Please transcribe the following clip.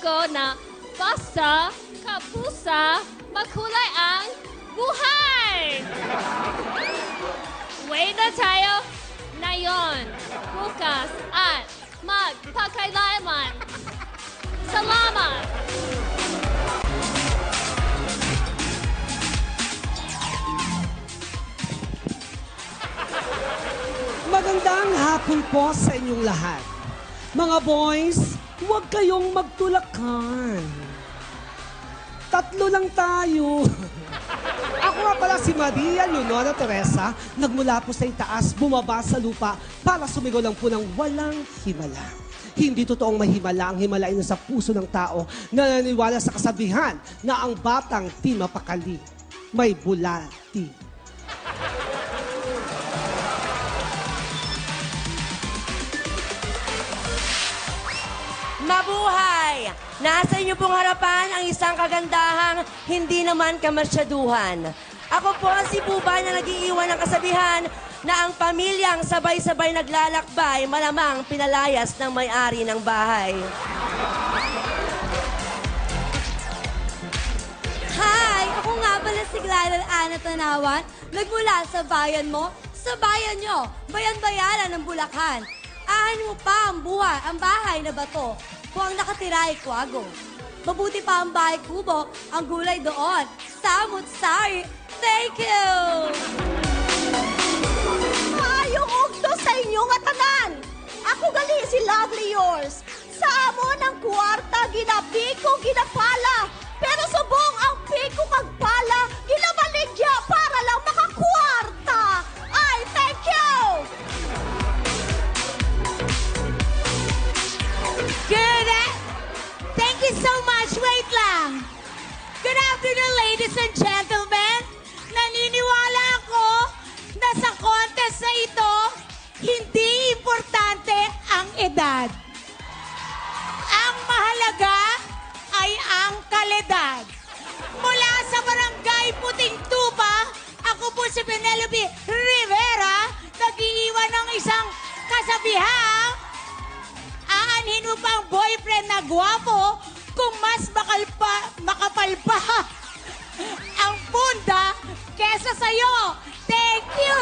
ko na basta, kapusa, makulay ang buhay! Wait na tayo ngayon, bukas, at magpakailanman. Salamat! Magandang hapon po sa inyong lahat. Mga boys, huwag kayong magtulakan. Tatlo lang tayo. Ako nga pala si Maria Leonora Teresa, nagmula po sa itaas, bumaba sa lupa para sumigaw lang po ng walang himala. Hindi totoong mahimala ang himala ay nasa puso ng tao na naniniwala sa kasabihan na ang batang di mapakali, may bulati. Mabuhay! Nasa inyo pong harapan ang isang kagandahang hindi naman kamasyaduhan. Ako po si Buba na nag-iiwan ng kasabihan na ang pamilyang sabay-sabay naglalakbay malamang pinalayas ng may-ari ng bahay. Hi! Ako nga pala si Clara Ana Tanawan, nagmula sa bayan mo, sa bayan nyo, bayan-bayaran ng Bulacan. Ahan mo pa ang buhay, ang bahay na bato, kung ang nakatira ay kwago. Mabuti pa ang bahay kubo, ang gulay doon, samut-sari. Thank you! Maayong ugto sa inyo nga tanan! Ako gali si Lovely Yours. Sa amon ang kwarta, ginapiko, ginapala. Pero subong ang piko kag pala, ginabaligya para lang makakwarta. Ay, thank you! Thank you so much. Wait lang. Good afternoon, ladies and gentlemen. Naniniwala ako na sa contest na ito, hindi importante ang edad. Ang mahalaga ay ang kalidad. Mula sa Barangay Puting Tupa, ako po si Penelope Rivera, nag-iiwan ng isang kasabihang aanhin mo pa ang boyfriend na gwapo kung mas makapal pa ang punda kesa sa'yo. Thank you!